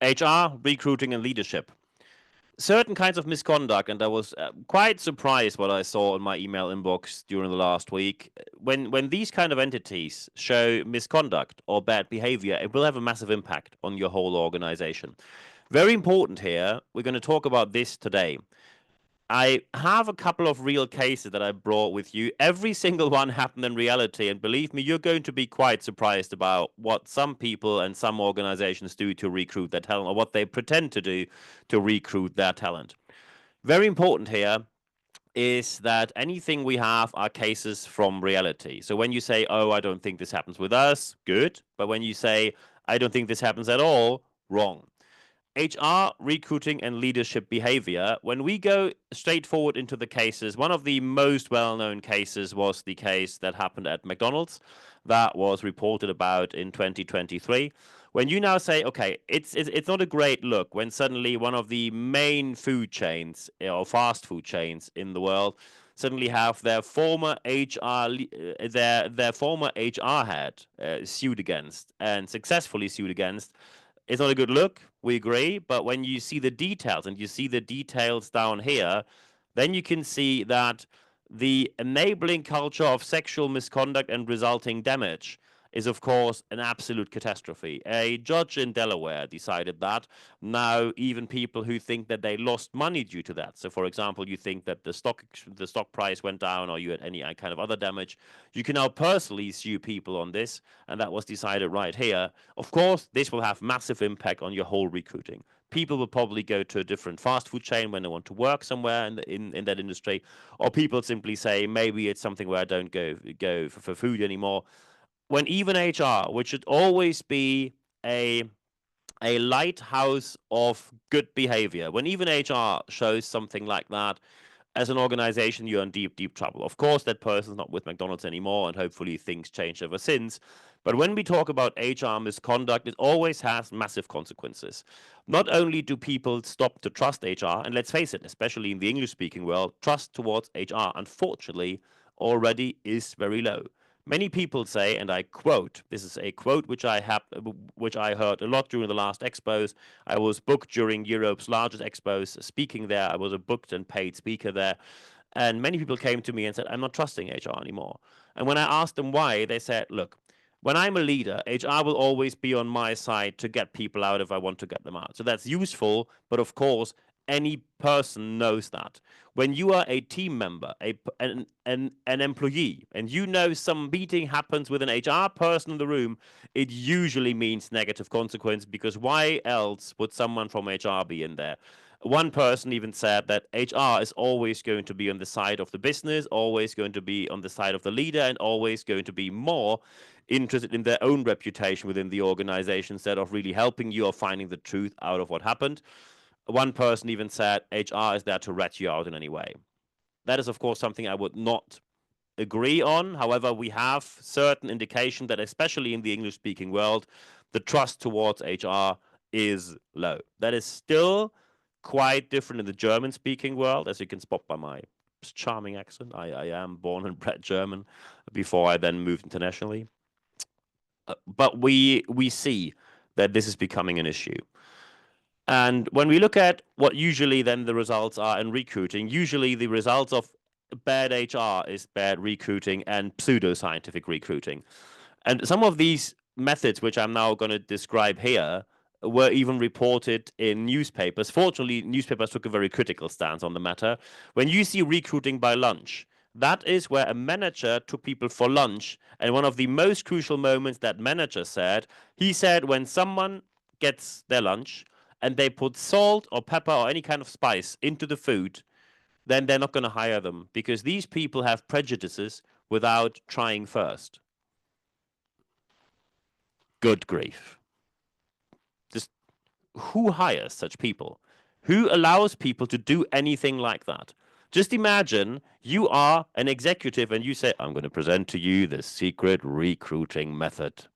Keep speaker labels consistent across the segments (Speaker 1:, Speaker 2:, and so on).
Speaker 1: HR, recruiting, and leadership. Certain kinds of misconduct, and I was quite surprised what I saw in my email inbox during the last week. When these kind of entities show misconduct or bad behavior, it will have a massive impact on your whole organization. Very important here. We're going to talk about this today. I have a couple of real cases that I brought with you. Every single one happened in reality, and believe me, you're going to be quite surprised about what some people and some organizations do to recruit their talent, or what they pretend to do to recruit their talent. Very important here is that anything we have are cases from reality. So when you say, oh, I don't think this happens with us, good. But when you say, I don't think this happens at all, wrong. HR, recruiting, and leadership behavior. When we go straight forward into the cases, one of the most well-known cases was the case that happened at McDonald's that was reported about in 2023. When you now say, okay, it's not a great look when suddenly one of the main food chains or fast food chains in the world suddenly have their former HR head sued against and successfully sued against. It's not a good look, we agree, but when you see the details and you see the details down here, then you can see that the enabling culture of sexual misconduct and resulting damage is, of course, an absolute catastrophe. A judge in Delaware decided that. Now, even people who think that they lost money due to that. So, for example, you think that the stock price went down, or you had any kind of other damage, you can now personally sue people on this, and that was decided right here. Of course, this will have massive impact on your whole recruiting. People will probably go to a different fast food chain when they want to work somewhere in that industry, or people simply say maybe it's something where I don't go for food anymore. When even HR, which should always be a lighthouse of good behavior, when even HR shows something like that, as an organization, you're in deep, deep trouble. Of course, that person's not with McDonald's anymore, and hopefully things changed ever since. But when we talk about HR misconduct, it always has massive consequences. Not only do people stop to trust HR, and let's face it, especially in the English speaking world, trust towards HR, unfortunately, already is very low. Many people say, and I quote, this is a quote which I heard a lot during the last expos. I was booked during Europe's largest expos, speaking there. I was a booked and paid speaker there. And many people came to me and said, I'm not trusting HR anymore. And when I asked them why, they said, look, when I'm a leader, HR will always be on my side to get people out if I want to get them out. So that's useful, but of course, any person knows that. When you are a team member, an employee, and you know some meeting happens with an HR person in the room, it usually means negative consequence, because why else would someone from HR be in there? One person even said that HR is always going to be on the side of the business, always going to be on the side of the leader, and always going to be more interested in their own reputation within the organization instead of really helping you or finding the truth out of what happened. One person even said HR is there to rat you out in any way. That is, of course, something I would not agree on. However, we have certain indication that, especially in the English-speaking world, the trust towards HR is low. That is still quite different in the German-speaking world, as you can spot by my charming accent. I am born and bred German before I then moved internationally. But we see that this is becoming an issue. And when we look at what usually then the results are in recruiting, usually the results of bad HR is bad recruiting and pseudo-scientific recruiting. And some of these methods, which I'm now going to describe here, were even reported in newspapers. Fortunately, newspapers took a very critical stance on the matter. When you see recruiting by lunch, that is where a manager took people for lunch. And one of the most crucial moments that manager said, he said, when someone gets their lunch and they put salt or pepper or any kind of spice into the food, then they're not going to hire them, because these people have prejudices without trying first. Good grief. Just who hires such people? Who allows people to do anything like that? Just imagine you are an executive and you say, I'm going to present to you the secret recruiting method.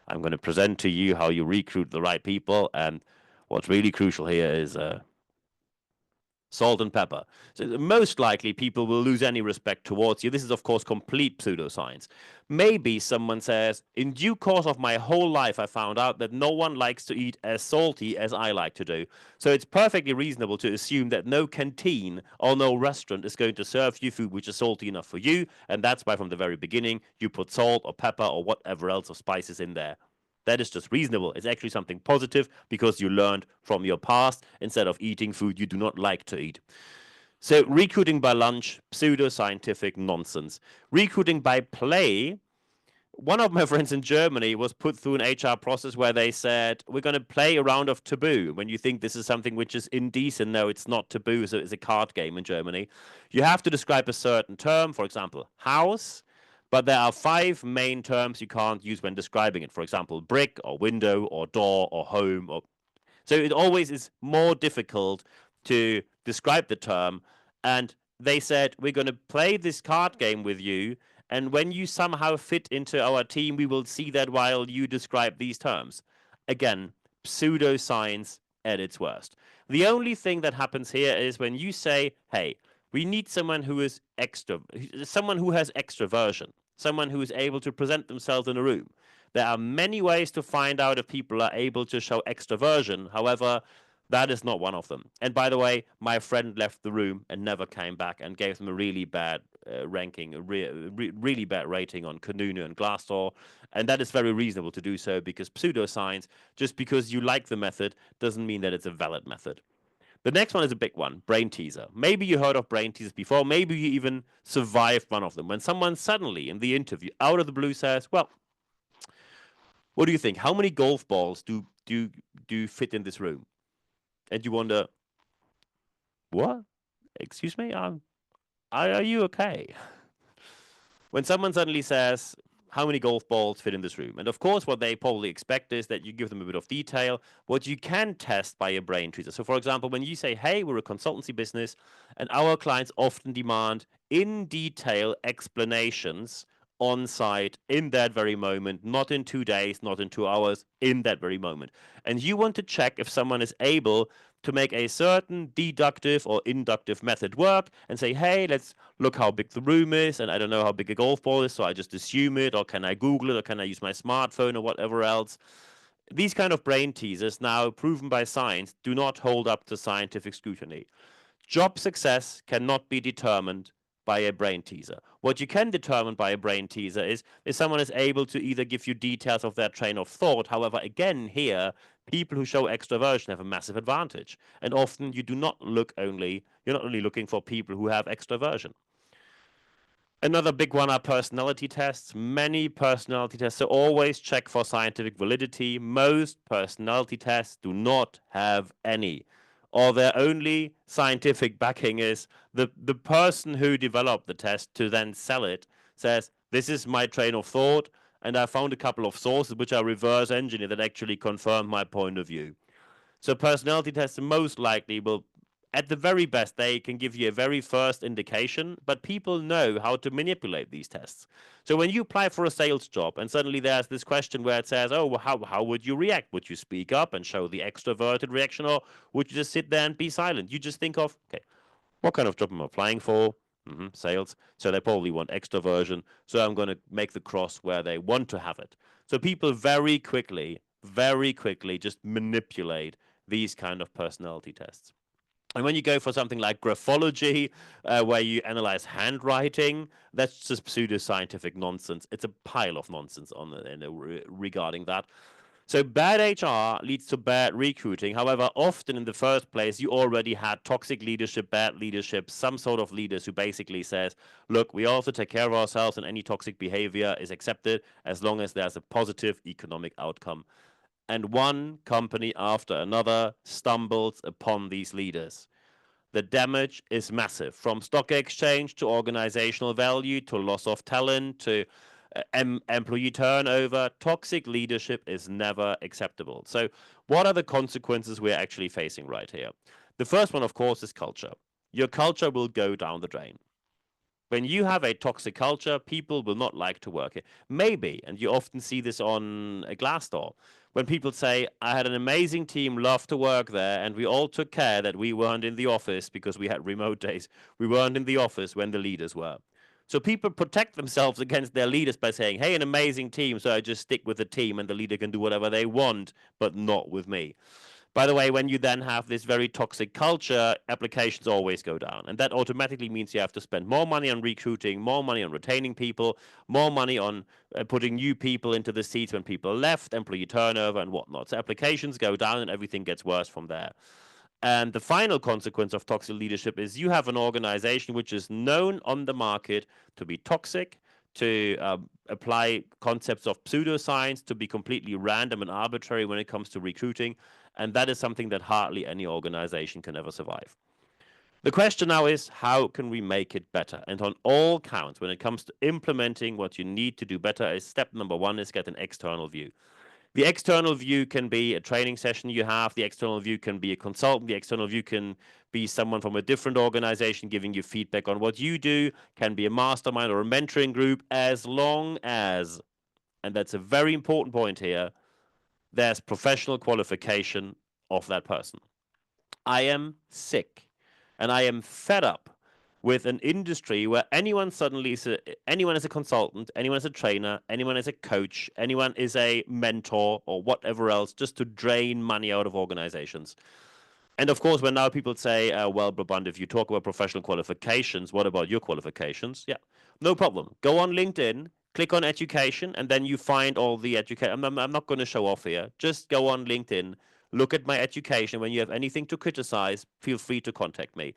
Speaker 1: I'm going to present to you how you recruit the right people. And what's really crucial here is Salt and pepper. So most likely people will lose any respect towards you. This is, of course, complete pseudoscience. Maybe someone says, in due course of my whole life, I found out that no one likes to eat as salty as I like to do. So it's perfectly reasonable to assume that no canteen or no restaurant is going to serve you food which is salty enough for you. And that's why from the very beginning, you put salt or pepper or whatever else of spices in there. That is just reasonable. It's actually something positive because you learned from your past instead of eating food you do not like to eat. So, recruiting by lunch, pseudo-scientific nonsense. Recruiting by play. One of my friends in Germany was put through an HR process where they said, we're going to play a round of taboo. When you think this is something which is indecent, no, it's not taboo. So it's a card game in Germany. You have to describe a certain term, for example, house, but there are 5 main terms you can't use when describing it. For example, brick or window or door or home. So it always is more difficult to describe the term. And they said, we're going to play this card game with you. And when you somehow fit into our team, we will see that while you describe these terms. Again, pseudoscience at its worst. The only thing that happens here is when you say, hey, we need someone who is someone who has extroversion, someone who is able to present themselves in a room. There are many ways to find out if people are able to show extroversion. However, that is not one of them. And by the way, my friend left the room and never came back and gave them a really bad ranking, really bad rating on Kununu and Glassdoor. And that is very reasonable to do so because pseudoscience, just because you like the method, doesn't mean that it's a valid method. The next one is a big one, brain teaser. Maybe you heard of brain teasers before. Maybe you even survived one of them. When someone suddenly in the interview, out of the blue, says, well, what do you think? How many golf balls do fit in this room? And you wonder, what? Excuse me? Are you okay? When someone suddenly says, how many golf balls fit in this room? And of course, what they probably expect is that you give them a bit of detail, what you can test by a brain teaser. So, for example, when you say, hey, we're a consultancy business, and our clients often demand in detail explanations on site in that very moment, not in 2 days, not in 2 hours, in that very moment. And you want to check if someone is able to make a certain deductive or inductive method work and say, hey, let's look how big the room is, and I don't know how big a golf ball is, so I just assume it, or can I Google it, or can I use my smartphone or whatever else. These kind of brain teasers, now proven by science, do not hold up to scientific scrutiny. Job success cannot be determined by a brain teaser. What you can determine by a brain teaser is if someone is able to either give you details of their train of thought. However, again, here, people who show extroversion have a massive advantage. And often you're not only looking for people who have extroversion. Another big one are personality tests. Many personality tests, so always check for scientific validity. Most personality tests do not have any, or their only scientific backing is the person who developed the test to then sell it says, this is my train of thought, and I found a couple of sources which are reverse engineered that actually confirm my point of view. So personality tests most likely will, at the very best, they can give you a very first indication, but people know how to manipulate these tests. So when you apply for a sales job and suddenly there's this question where it says, oh, well, how would you react? Would you speak up and show the extroverted reaction, or would you just sit there and be silent? You just think of, okay, what kind of job am I applying for? Sales. So they probably want extroversion. So I'm going to make the cross where they want to have it. So people very quickly just manipulate these kind of personality tests. And when you go for something like graphology, where you analyze handwriting, that's just pseudoscientific nonsense. It's a pile of nonsense regarding that. So bad HR leads to bad recruiting. However, often in the first place, you already had toxic leadership, bad leadership, some sort of leaders who basically says, look, we also take care of ourselves and any toxic behavior is accepted as long as there's a positive economic outcome. And one company after another stumbles upon these leaders. The damage is massive, from stock exchange to organizational value to loss of talent to employee turnover. Toxic leadership is never acceptable. So, what are the consequences we're actually facing right here? The first one, of course, is culture. Your culture will go down the drain. When you have a toxic culture, people will not like to work here. Maybe, and you often see this on a Glassdoor, when people say, I had an amazing team, loved to work there, and we all took care that we weren't in the office because we had remote days. We weren't in the office when the leaders were. So people protect themselves against their leaders by saying, hey, an amazing team, so I just stick with the team and the leader can do whatever they want, but not with me. By the way, when you then have this very toxic culture, applications always go down. And that automatically means you have to spend more money on recruiting, more money on retaining people, more money on putting new people into the seats when people left, employee turnover, and whatnot. So applications go down and everything gets worse from there. And the final consequence of toxic leadership is you have an organization which is known on the market to be toxic, to apply concepts of pseudoscience, to be completely random and arbitrary when it comes to recruiting. And that is something that hardly any organization can ever survive. The question now is, how can we make it better? And on all counts, when it comes to implementing what you need to do better, is step number one is get an external view. The external view can be a training session you have. The external view can be a consultant. The external view can be someone from a different organization giving you feedback on what you do, can be a mastermind or a mentoring group, as long as, and that's a very important point here, there's professional qualification of that person. I am sick and I am fed up with an industry where anyone suddenly is anyone is a consultant, anyone is a trainer, anyone is a coach, anyone is a mentor or whatever else, just to drain money out of organizations. And of course, when now people say, well, Brabandt, if you talk about professional qualifications, what about your qualifications? Yeah, no problem. Go on LinkedIn, click on education, and then you find all the education. I'm not going to show off here. Just go on LinkedIn, look at my education. When you have anything to criticize, feel free to contact me.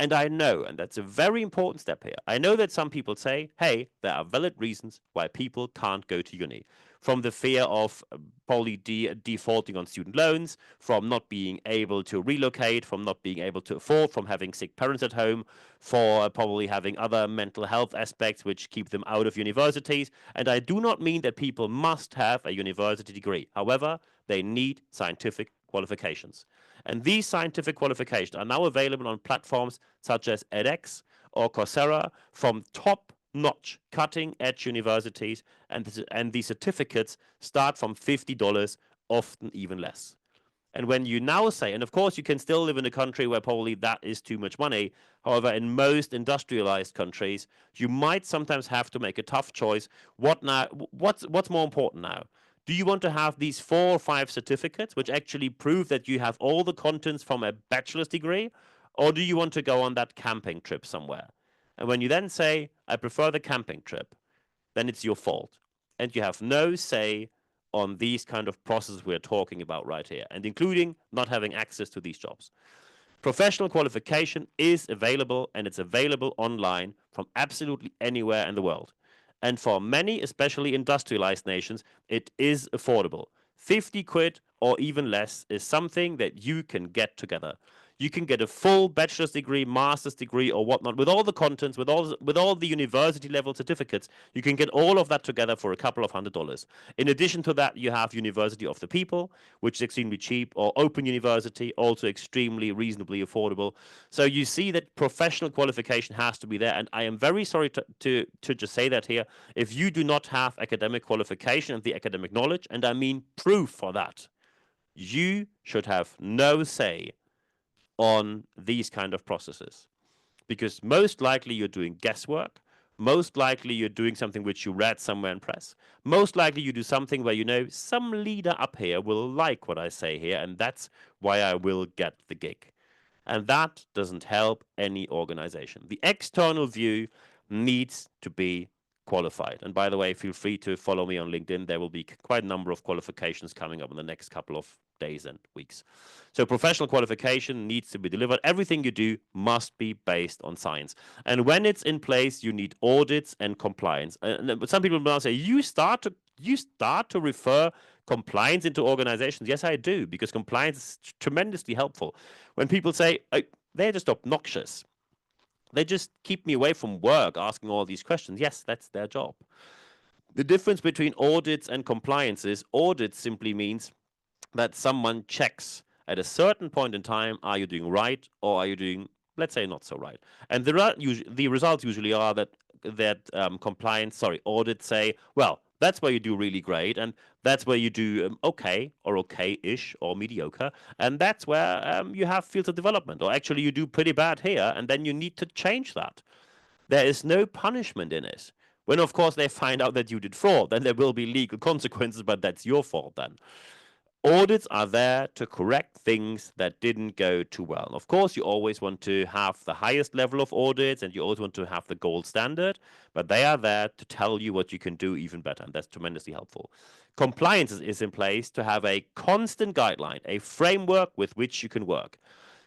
Speaker 1: And I know, and that's a very important step here, I know that some people say, hey, there are valid reasons why people can't go to uni. From the fear of probably defaulting on student loans, from not being able to relocate, from not being able to afford, from having sick parents at home, for probably having other mental health aspects which keep them out of universities. And I do not mean that people must have a university degree. However, they need scientific qualifications. And these scientific qualifications are now available on platforms such as edX or Coursera from top-notch, cutting-edge universities, and these certificates start from $50, often even less. And when you now say, and of course you can still live in a country where probably that is too much money. However, in most industrialized countries, you might sometimes have to make a tough choice. What's more important now? Do you want to have these 4 or 5 certificates which actually prove that you have all the contents from a bachelor's degree? Or do you want to go on that camping trip somewhere? And when you then say, I prefer the camping trip, then it's your fault. And you have no say on these kind of processes we're talking about right here, and including not having access to these jobs. Professional qualification is available, and it's available online from absolutely anywhere in the world. And for many, especially industrialized nations, it is affordable. 50 quid or even less is something that you can get together. You can get a full bachelor's degree, master's degree, or whatnot, with all the contents, with all the university level certificates. You can get all of that together for a couple of $100. In addition to that, you have University of the People, which is extremely cheap, or Open University, also extremely reasonably affordable. So you see that professional qualification has to be there. And I am very sorry to just say that here. If you do not have academic qualification and the academic knowledge, and I mean proof for that, you should have no say on these kind of processes, because most likely you're doing guesswork. Most likely you're doing something which you read somewhere in press. Most likely you do something where you know some leader up here will like what I say here, and that's why I will get the gig. And that doesn't help any organization. The external view needs to be qualified. And by the way, feel free to follow me on LinkedIn. There will be quite a number of qualifications coming up in the next couple of days and weeks. So professional qualification needs to be delivered. Everything you do must be based on science. And when it's in place, you need audits and compliance. But some people will say, you start to refer compliance into organizations. Yes, I do, because compliance is tremendously helpful. When people say, they're just obnoxious, they just keep me away from work asking all these questions. Yes, that's their job. The difference between audits and compliance is audit simply means that someone checks at a certain point in time, are you doing right or are you doing let's say not so right. And the results usually are that audits say, well, that's where you do really great, and that's where you do okay or okay-ish or mediocre, and that's where you have fields of development, or actually you do pretty bad here, and then you need to change that. There is no punishment in it. When, of course, they find out that you did fraud, then there will be legal consequences, but that's your fault then. Audits are there to correct things that didn't go too well. Of course, you always want to have the highest level of audits and you always want to have the gold standard, but they are there to tell you what you can do even better, and that's tremendously helpful. Compliance is in place to have a constant guideline, a framework with which you can work.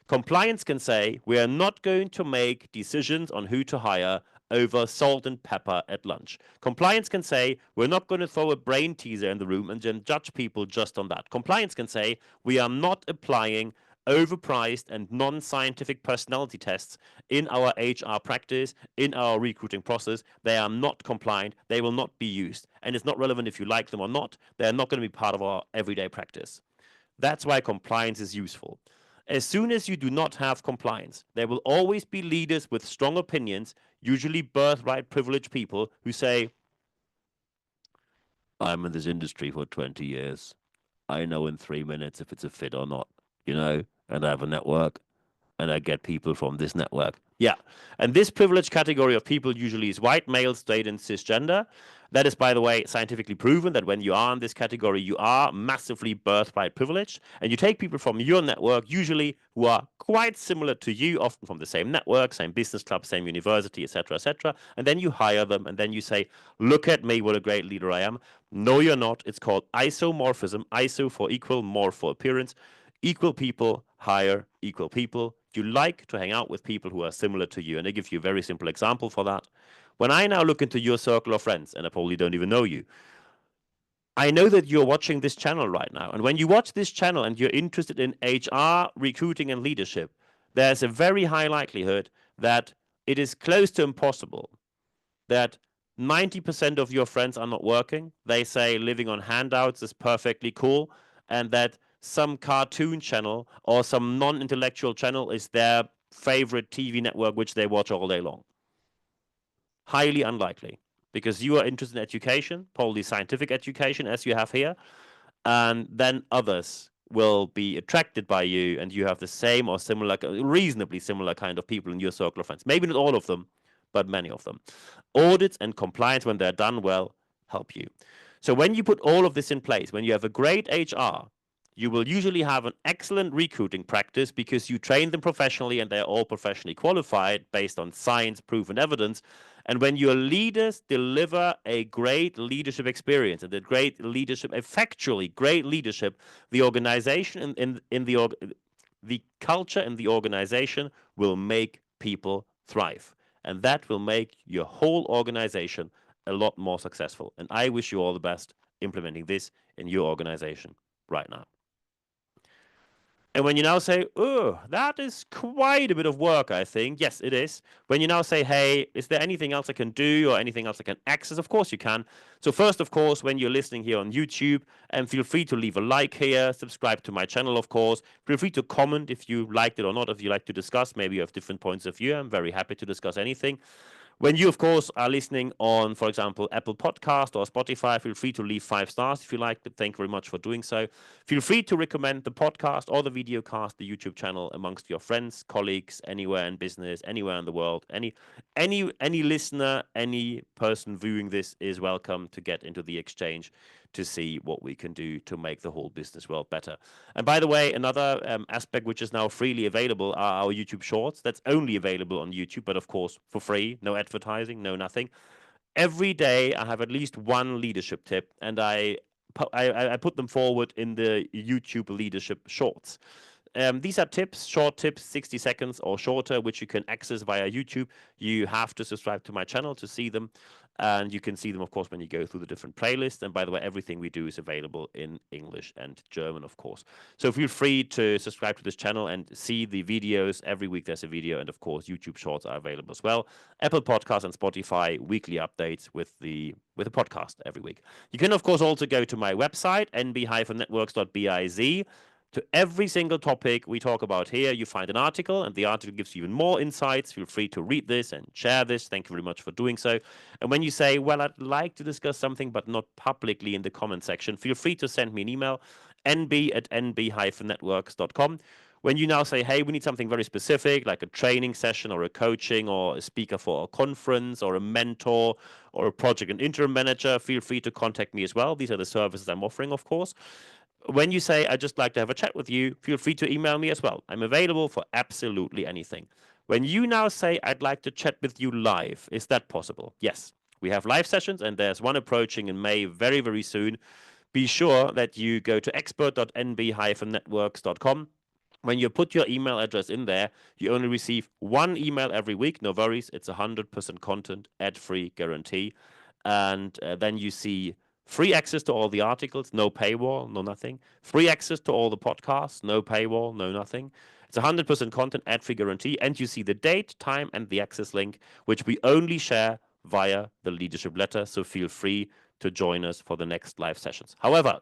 Speaker 1: Compliance can say, we are not going to make decisions on who to hire over salt and pepper at lunch. Compliance can say, we're not going to throw a brain teaser in the room and then judge people just on that. Compliance can say, we are not applying overpriced and non-scientific personality tests in our HR practice, in our recruiting process. They are not compliant. They will not be used. And it's not relevant if you like them or not. They're not going to be part of our everyday practice. That's why compliance is useful. As soon as you do not have compliance, there will always be leaders with strong opinions, usually birthright privileged people, who say, I'm in this industry for 20 years. I know in 3 minutes if it's a fit or not, and I have a network and I get people from this network. Yeah. And this privileged category of people usually is white, male, straight, and cisgender. That is, by the way, scientifically proven that when you are in this category, you are massively birthright privileged. And you take people from your network, usually who are quite similar to you, often from the same network, same business club, same university, etc., etc. And then you hire them, and then you say, look at me, what a great leader I am. No, you're not. It's called isomorphism, iso for equal, morph for appearance. Equal people hire equal people. You like to hang out with people who are similar to you. And I give you a very simple example for that. When I now look into your circle of friends, and I probably don't even know you, I know that you're watching this channel right now. And when you watch this channel and you're interested in HR, recruiting, and leadership, there's a very high likelihood that it is close to impossible that 90% of your friends are not working. They say living on handouts is perfectly cool, and that some cartoon channel or some non-intellectual channel is their favorite TV network, which they watch all day long. Highly unlikely, because you are interested in education, probably scientific education, as you have here, and then others will be attracted by you, and you have the same or similar, reasonably similar kind of people in your circle of friends. Maybe not all of them, but many of them. Audits and compliance, when they're done well, help you. So when you put all of this in place, when you have a great HR, you will usually have an excellent recruiting practice because you train them professionally and they're all professionally qualified based on science, proven evidence. And when your leaders deliver a great leadership experience and a great leadership, effectually great leadership, the organization in the culture in the organization will make people thrive. And that will make your whole organization a lot more successful. And I wish you all the best implementing this in your organization right now. And when you now say, oh, that is quite a bit of work, I think. Yes, it is. When you now say, hey, is there anything else I can do or anything else I can access? Of course you can. So first, of course, when you're listening here on YouTube, and feel free to leave a like here, subscribe to my channel, of course. Feel free to comment if you liked it or not, if you like to discuss. Maybe you have different points of view. I'm very happy to discuss anything. When you, of course, are listening on, for example, Apple Podcast or Spotify, feel free to leave 5 stars if you like. Thank you very much for doing so. Feel free to recommend the podcast or the video cast, the YouTube channel amongst your friends, colleagues, anywhere in business, anywhere in the world. Any listener, any person viewing this is welcome to get into the exchange to see what we can do to make the whole business world better. And by the way, another aspect which is now freely available are our YouTube Shorts. That's only available on YouTube, but of course for free, no advertising, no nothing. Every day I have at least one leadership tip, and I put them forward in the YouTube Leadership Shorts. These are tips, short tips, 60 seconds or shorter, which you can access via YouTube. You have to subscribe to my channel to see them. And you can see them, of course, when you go through the different playlists. And by the way, everything we do is available in English and German, of course. So feel free to subscribe to this channel and see the videos. Every week there's a video. And of course, YouTube Shorts are available as well. Apple Podcasts and Spotify weekly updates with the podcast every week. You can, of course, also go to my website, nb-networks.biz. To every single topic we talk about here, you find an article, and the article gives you even more insights. Feel free to read this and share this. Thank you very much for doing so. And when you say, well, I'd like to discuss something, but not publicly in the comment section, feel free to send me an email, nb@nb-networks.com. When you now say, hey, we need something very specific, like a training session or a coaching or a speaker for a conference or a mentor or a project and interim manager, feel free to contact me as well. These are the services I'm offering, of course. When you say, I'd just like to have a chat with you, feel free to email me as well. I'm available for absolutely anything. When you now say, I'd like to chat with you live, is that possible? Yes. We have live sessions, and there's one approaching in May very, very soon. Be sure that you go to expert.nb-networks.com. When you put your email address in there, you only receive one email every week. No worries. It's 100% content, ad-free guarantee. And then you see free access to all the articles, no paywall, no nothing. Free access to all the podcasts, no paywall, no nothing. It's 100% content, ad-free guarantee. And you see the date, time, and the access link, which we only share via the leadership letter. So feel free to join us for the next live sessions. However,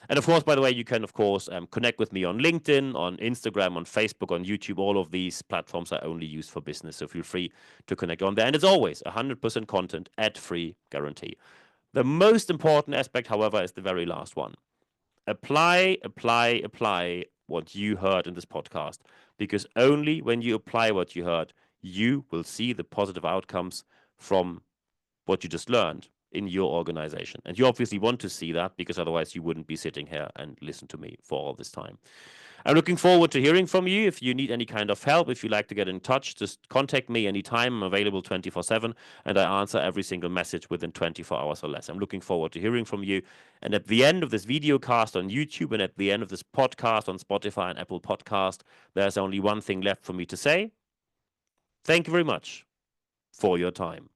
Speaker 1: and of course, by the way, you can, of course, connect with me on LinkedIn, on Instagram, on Facebook, on YouTube. All of these platforms are only used for business. So feel free to connect on there. And it's always 100% content, ad-free guarantee. The most important aspect, however, is the very last one. Apply what you heard in this podcast, because only when you apply what you heard, you will see the positive outcomes from what you just learned in your organization. And you obviously want to see that, because otherwise you wouldn't be sitting here and listen to me for all this time. I'm looking forward to hearing from you. If you need any kind of help, if you'd like to get in touch, just contact me anytime. I'm available 24/7, and I answer every single message within 24 hours or less. I'm looking forward to hearing from you. And at the end of this video cast on YouTube and at the end of this podcast on Spotify and Apple Podcast, there's only one thing left for me to say. Thank you very much for your time.